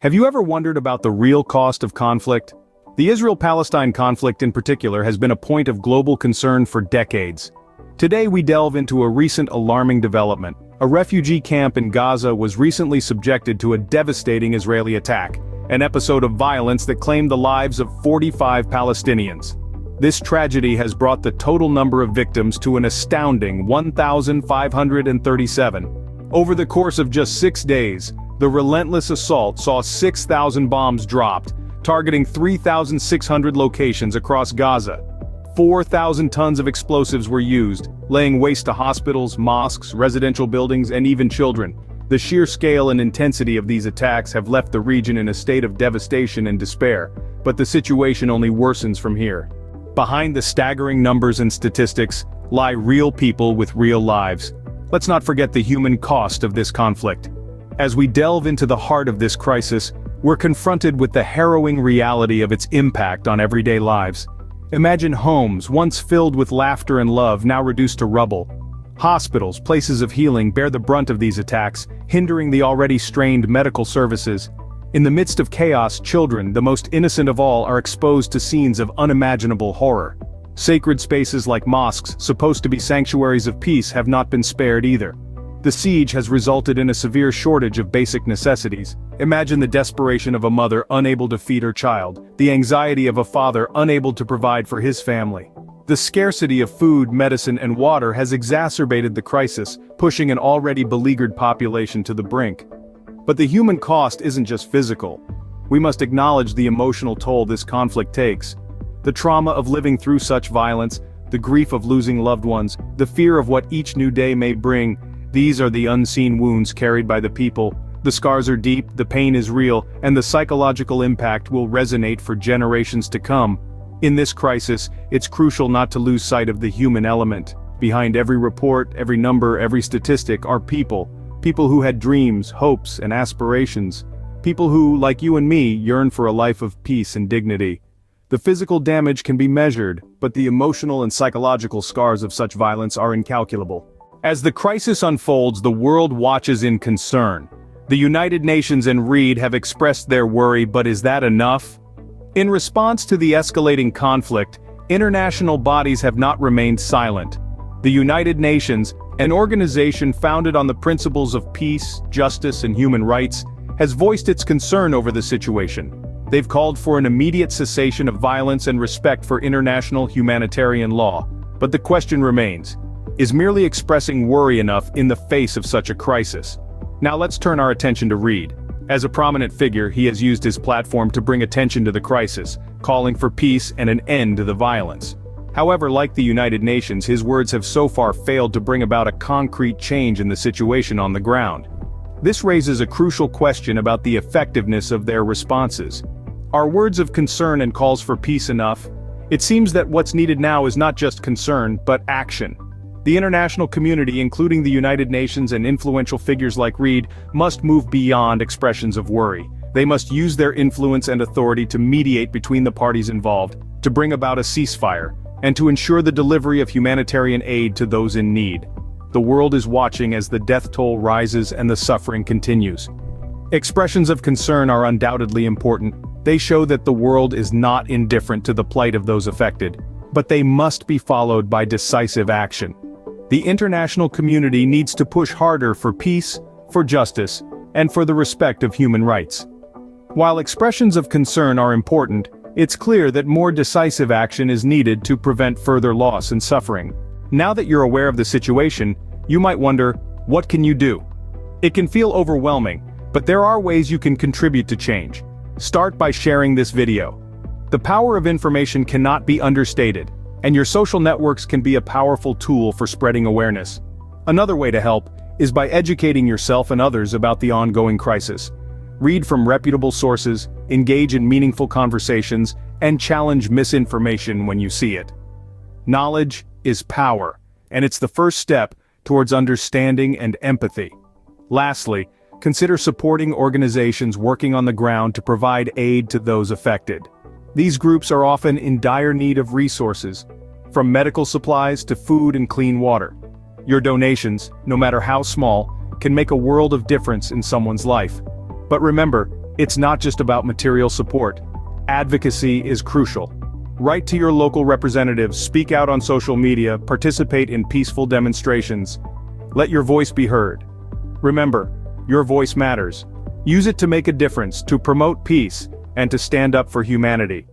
Have you ever wondered about the real cost of conflict? The Israel-Palestine conflict in particular has been a point of global concern for decades. Today we delve into a recent alarming development. A refugee camp in Gaza was recently subjected to a devastating Israeli attack, an episode of violence that claimed the lives of 45 Palestinians. This tragedy has brought the total number of victims to an astounding 1,537. Over the course of just 6 days, the relentless assault saw 6,000 bombs dropped, targeting 3,600 locations across Gaza. 4,000 tons of explosives were used, laying waste to hospitals, mosques, residential buildings, and even children. The sheer scale and intensity of these attacks have left the region in a state of devastation and despair, but the situation only worsens from here. Behind the staggering numbers and statistics lie real people with real lives. Let's not forget the human cost of this conflict. As we delve into the heart of this crisis, we're confronted with the harrowing reality of its impact on everyday lives. Imagine homes, once filled with laughter and love, now reduced to rubble. Hospitals, places of healing, bear the brunt of these attacks, hindering the already strained medical services. In the midst of chaos, children, the most innocent of all, are exposed to scenes of unimaginable horror. Sacred spaces like mosques, supposed to be sanctuaries of peace, have not been spared either. The siege has resulted in a severe shortage of basic necessities. Imagine the desperation of a mother unable to feed her child, the anxiety of a father unable to provide for his family. The scarcity of food, medicine, and water has exacerbated the crisis, pushing an already beleaguered population to the brink. But the human cost isn't just physical. We must acknowledge the emotional toll this conflict takes. The trauma of living through such violence, the grief of losing loved ones, the fear of what each new day may bring, these are the unseen wounds carried by the people. The scars are deep, the pain is real, and the psychological impact will resonate for generations to come. In this crisis, it's crucial not to lose sight of the human element. Behind every report, every number, every statistic are people. People who had dreams, hopes, and aspirations. People who, like you and me, yearn for a life of peace and dignity. The physical damage can be measured, but the emotional and psychological scars of such violence are incalculable. As the crisis unfolds, the world watches in concern. The United Nations and Reid have expressed their worry, but is that enough? In response to the escalating conflict, international bodies have not remained silent. The United Nations, an organization founded on the principles of peace, justice, and human rights, has voiced its concern over the situation. They've called for an immediate cessation of violence and respect for international humanitarian law. But the question remains, is merely expressing worry enough in the face of such a crisis? Now let's turn our attention to Reid. As a prominent figure, he has used his platform to bring attention to the crisis, calling for peace and an end to the violence. However, like the United Nations, his words have so far failed to bring about a concrete change in the situation on the ground. This raises a crucial question about the effectiveness of their responses. Are words of concern and calls for peace enough? It seems that what's needed now is not just concern, but action. The international community, including the United Nations and influential figures like Reid, must move beyond expressions of worry. They must use their influence and authority to mediate between the parties involved, to bring about a ceasefire, and to ensure the delivery of humanitarian aid to those in need. The world is watching as the death toll rises and the suffering continues. Expressions of concern are undoubtedly important. They show that the world is not indifferent to the plight of those affected. But they must be followed by decisive action. The international community needs to push harder for peace, for justice, and for the respect of human rights. While expressions of concern are important, it's clear that more decisive action is needed to prevent further loss and suffering. Now that you're aware of the situation, you might wonder, what can you do? It can feel overwhelming, but there are ways you can contribute to change. Start by sharing this video. The power of information cannot be understated, and your social networks can be a powerful tool for spreading awareness. Another way to help is by educating yourself and others about the ongoing crisis. Read from reputable sources, engage in meaningful conversations, and challenge misinformation when you see it. Knowledge is power, and it's the first step towards understanding and empathy. Lastly, consider supporting organizations working on the ground to provide aid to those affected. These groups are often in dire need of resources, from medical supplies to food and clean water. Your donations, no matter how small, can make a world of difference in someone's life. But remember, It's not just about material support. Advocacy is crucial. Write to your local representatives, speak out on social media, participate in peaceful demonstrations. Let your voice be heard. Remember, your voice matters. Use it to make a difference, to promote peace, and to stand up for humanity.